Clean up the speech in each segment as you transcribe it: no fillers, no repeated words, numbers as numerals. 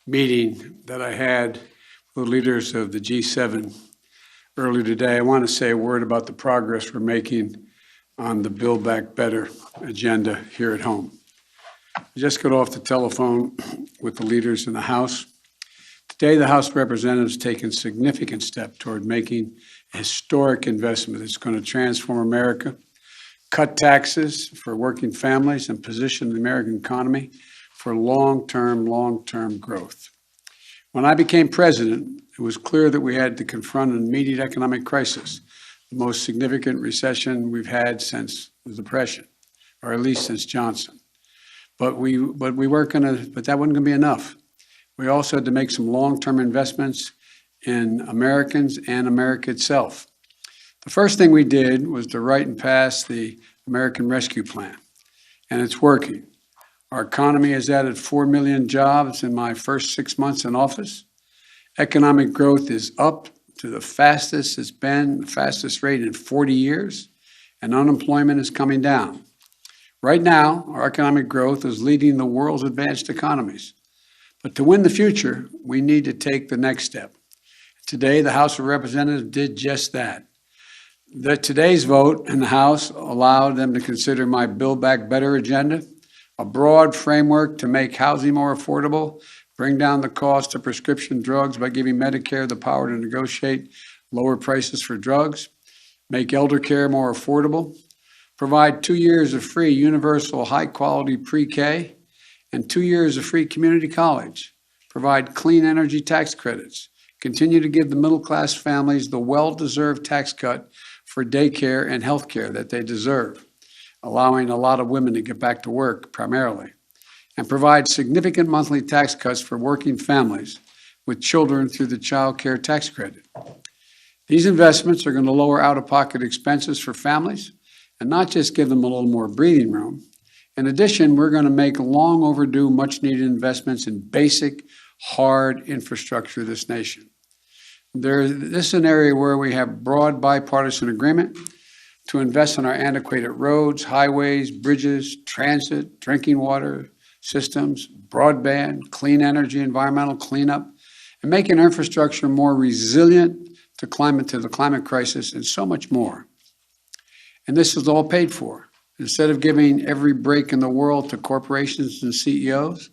meeting that I had with leaders of the G7 earlier today, I want to say a word about the progress we're making on the Build Back Better agenda here at home. I just got off the telephone with the leaders in the House. Today, the House of Representatives has taken significant step toward making a historic investment that's going to transform America, cut taxes for working families, and position the American economy for long-term growth. When I became president, it was clear that we had to confront an immediate economic crisis, the most significant recession we've had since the Depression, or at least since Johnson. But that wasn't going to be enough. We also had to make some long-term investments in Americans and America itself. The first thing we did was to write and pass the American Rescue Plan, and it's working. Our economy has added 4 million jobs in my first 6 months in office. Economic growth is up to the fastest it's been, the fastest rate in 40 years, and unemployment is coming down. Right now, our economic growth is leading the world's advanced economies. But to win the future, we need to take the next step. Today, the House of Representatives did just that. Today's vote in the House allowed them to consider my Build Back Better agenda, a broad framework to make housing more affordable, bring down the cost of prescription drugs by giving Medicare the power to negotiate lower prices for drugs, make elder care more affordable, provide 2 years of free universal high-quality pre-K, and 2 years of free community college, provide clean energy tax credits, continue to give the middle-class families the well-deserved tax cut for daycare and health care that they deserve, allowing a lot of women to get back to work primarily, and provide significant monthly tax cuts for working families with children through the child care tax credit. These investments are going to lower out-of-pocket expenses for families and not just give them a little more breathing room. In addition, we're going to make long overdue, much-needed investments in basic, hard infrastructure of this nation. This is an area where we have broad bipartisan agreement to invest in our antiquated roads, highways, bridges, transit, drinking water systems, broadband, clean energy, environmental cleanup, and making infrastructure more resilient to the climate crisis, and so much more. And this is all paid for. Instead of giving every break in the world to corporations and CEOs,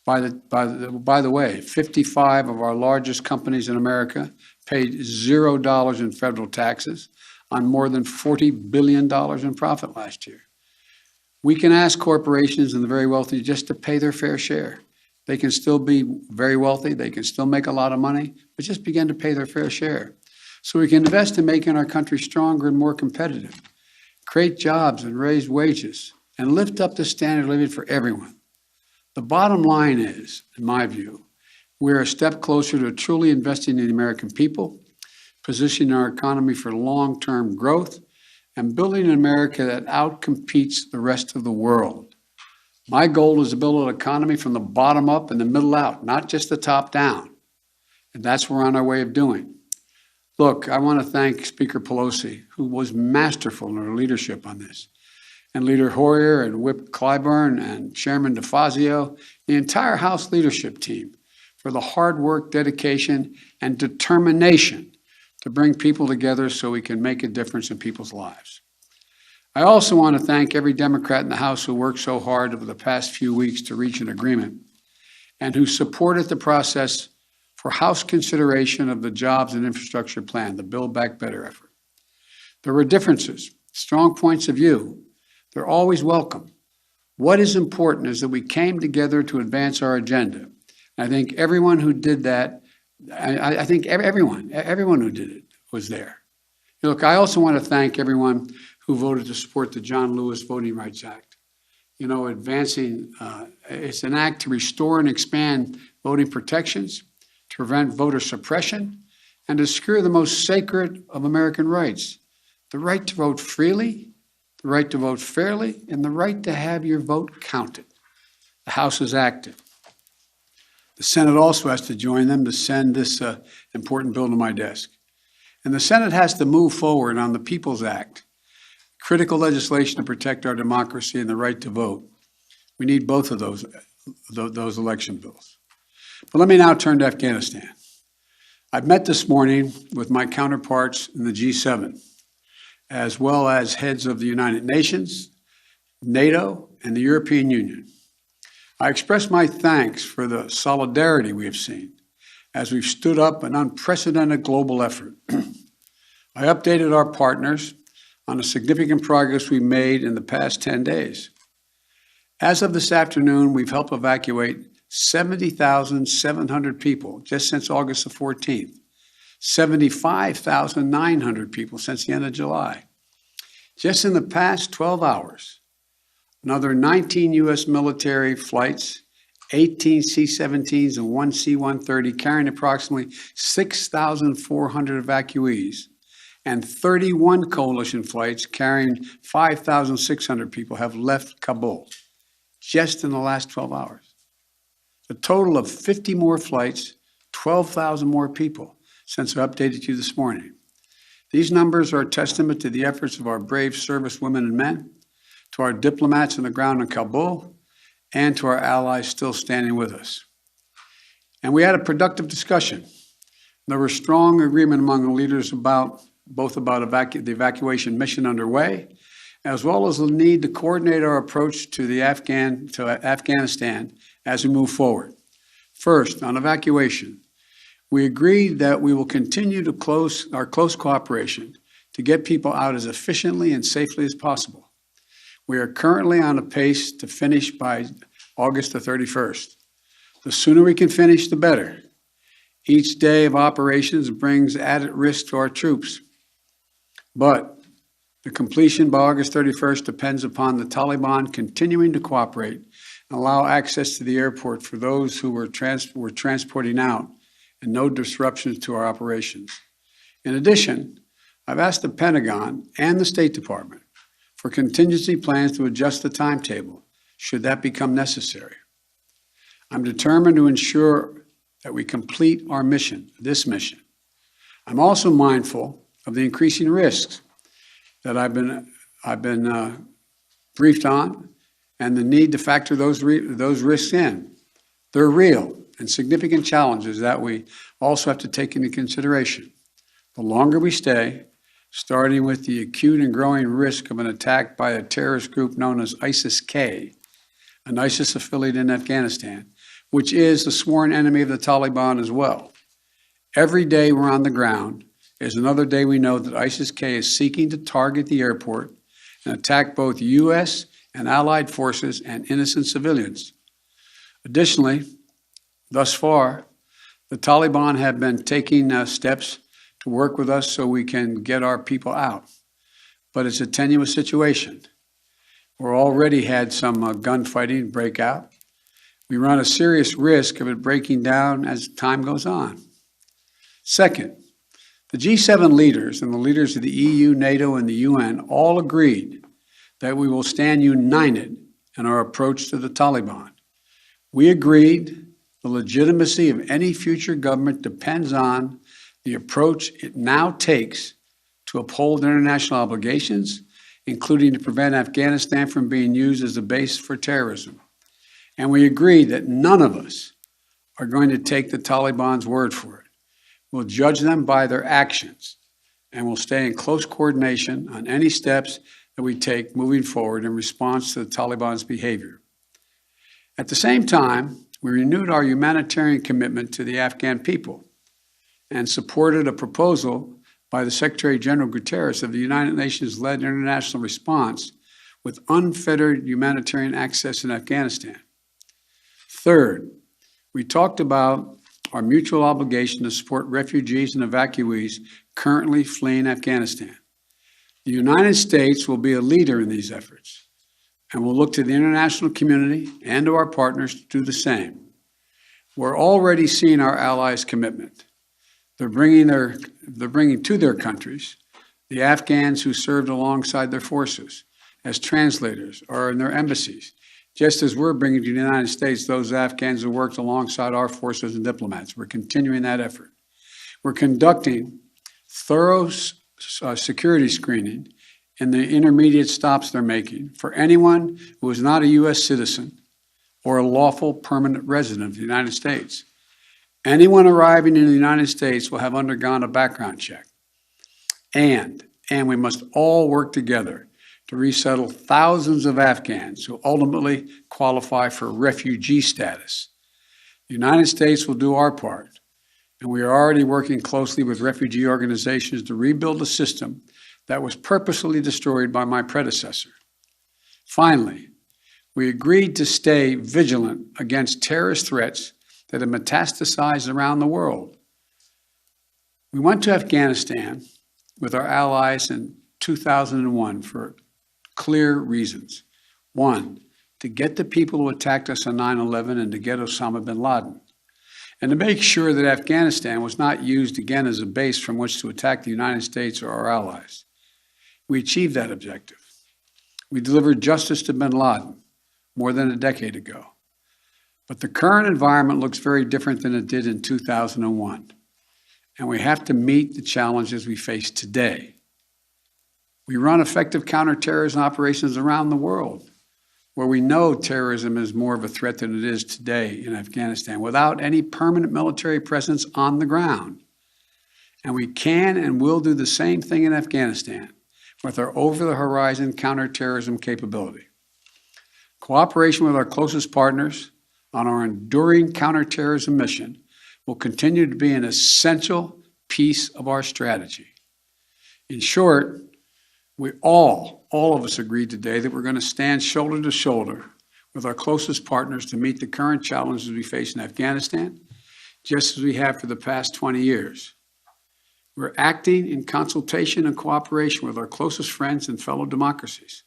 by the way, 55 of our largest companies in America paid $0 in federal taxes on more than $40 billion in profit last year. We can ask corporations and the very wealthy just to pay their fair share. They can still be very wealthy, they can still make a lot of money, but just begin to pay their fair share. So we can invest in making our country stronger and more competitive, create jobs and raise wages, and lift up the standard of living for everyone. The bottom line is, in my view, we're a step closer to truly investing in the American people, positioning our economy for long-term growth, and building an America that outcompetes the rest of the world. My goal is to build an economy from the bottom up and the middle out, not just the top down. And that's what we're on our way of doing. Look, I want to thank Speaker Pelosi, who was masterful in her leadership on this, and Leader Hoyer and Whip Clyburn and Chairman DeFazio, the entire House leadership team, for the hard work, dedication, and determination to bring people together so we can make a difference in people's lives. I also want to thank every Democrat in the House who worked so hard over the past few weeks to reach an agreement and who supported the process for House consideration of the Jobs and Infrastructure Plan, the Build Back Better effort. There were differences, strong points of view. They're always welcome. What is important is that we came together to advance our agenda. I think everyone who did that, I think everyone who did it was there. Look, I also want to thank everyone who voted to support the John Lewis Voting Rights Act. You know, it's an act to restore and expand voting protections, to prevent voter suppression, and to secure the most sacred of American rights, the right to vote freely, the right to vote fairly, and the right to have your vote counted. The House is active. The Senate also has to join them to send this important bill to my desk. And the Senate has to move forward on the People's Act, critical legislation to protect our democracy and the right to vote. We need both of those election bills. But let me now turn to Afghanistan. I've met this morning with my counterparts in the G7, as well as heads of the United Nations, NATO, and the European Union. I express my thanks for the solidarity we have seen as we've stood up an unprecedented global effort. I updated our partners on the significant progress we made in the past 10 days. As of this afternoon, we've helped evacuate 70,700 people just since August the 14th, 75,900 people since the end of July. Just in the past 12 hours, another 19 U.S. military flights, 18 C-17s and 1 C-130 carrying approximately 6,400 evacuees, and 31 coalition flights carrying 5,600 people have left Kabul just in the last 12 hours. A total of 50 more flights, 12,000 more people since I updated you this morning. These numbers are a testament to the efforts of our brave service women and men, to our diplomats on the ground in Kabul, and to our allies still standing with us. And we had a productive discussion. There was strong agreement among the leaders about the evacuation mission underway, as well as the need to coordinate our approach to Afghanistan as we move forward. First, on evacuation, we agreed that we will continue to our close cooperation to get people out as efficiently and safely as possible. We are currently on a pace to finish by August the 31st. The sooner we can finish, the better. Each day of operations brings added risk to our troops. But the completion by August 31st depends upon the Taliban continuing to cooperate and allow access to the airport for those who we're transporting out and no disruptions to our operations. In addition, I've asked the Pentagon and the State Department for contingency plans to adjust the timetable should that become necessary. I'm determined to ensure that we complete our mission, this mission. I'm also mindful of the increasing risks that I've been briefed on and the need to factor those risks in. They're real and significant challenges that we also have to take into consideration. The longer we stay, starting with the acute and growing risk of an attack by a terrorist group known as ISIS-K, an ISIS affiliate in Afghanistan, which is the sworn enemy of the Taliban as well. Every day we're on the ground is another day we know that ISIS-K is seeking to target the airport and attack both U.S. and allied forces and innocent civilians. Additionally, thus far, the Taliban have been taking steps to work with us so we can get our people out. But it's a tenuous situation. We're already had some gunfighting break out. We run a serious risk of it breaking down as time goes on. Second, the G7 leaders and the leaders of the EU, NATO, and the UN all agreed that we will stand united in our approach to the Taliban. We agreed the legitimacy of any future government depends on the approach it now takes to uphold international obligations, including to prevent Afghanistan from being used as a base for terrorism. And we agreed that none of us are going to take the Taliban's word for it. We'll judge them by their actions, and we'll stay in close coordination on any steps that we take moving forward in response to the Taliban's behavior. At the same time, we renewed our humanitarian commitment to the Afghan people and supported a proposal by the Secretary General Guterres of the United Nations-led international response with unfettered humanitarian access in Afghanistan. Third, we talked about our mutual obligation to support refugees and evacuees currently fleeing Afghanistan. The United States will be a leader in these efforts, and we'll look to the international community and to our partners to do the same. We're already seeing our allies' commitment. They're bringing to their countries the Afghans who served alongside their forces as translators or in their embassies, just as we're bringing to the United States those Afghans who worked alongside our forces and diplomats. We're continuing that effort. We're conducting thorough security screening in the intermediate stops they're making for anyone who is not a U.S. citizen or a lawful permanent resident of the United States. Anyone arriving in the United States will have undergone a background check. And we must all work together to resettle thousands of Afghans who ultimately qualify for refugee status. The United States will do our part, and we are already working closely with refugee organizations to rebuild a system that was purposely destroyed by my predecessor. Finally, we agreed to stay vigilant against terrorist threats that have metastasized around the world. We went to Afghanistan with our allies in 2001 for clear reasons. One, to get the people who attacked us on 9/11 and to get Osama bin Laden, and to make sure that Afghanistan was not used again as a base from which to attack the United States or our allies. We achieved that objective. We delivered justice to bin Laden more than a decade ago. But the current environment looks very different than it did in 2001. And we have to meet the challenges we face today. We run effective counterterrorism operations around the world, where we know terrorism is more of a threat than it is today in Afghanistan, without any permanent military presence on the ground. And we can and will do the same thing in Afghanistan with our over-the-horizon counterterrorism capability. Cooperation with our closest partners on our enduring counterterrorism mission will continue to be an essential piece of our strategy. In short, we all of us agreed today that we're going to stand shoulder to shoulder with our closest partners to meet the current challenges we face in Afghanistan, just as we have for the past 20 years. We're acting in consultation and cooperation with our closest friends and fellow democracies.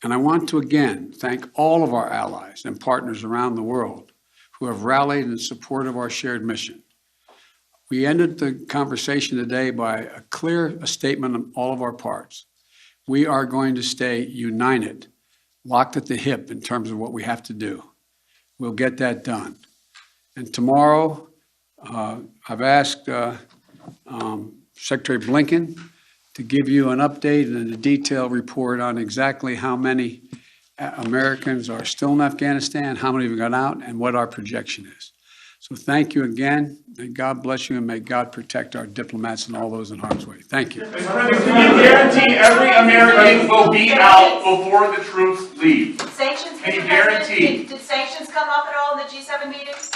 And I want to again thank all of our allies and partners around the world who have rallied in support of our shared mission. We ended the conversation today by a clear statement on all of our parts. We are going to stay united, locked at the hip in terms of what we have to do. We'll get that done. And tomorrow, I've asked Secretary Blinken to give you an update and a detailed report on exactly how many Americans are still in Afghanistan, how many have gone out, and what our projection is. So thank you again, and God bless you, and may God protect our diplomats and all those in harm's way. Thank you. Mr. President, can you guarantee every American will be out before the troops leave? Sanctions, Can you Mr. President, guarantee? did sanctions come up at all in the G7 meetings?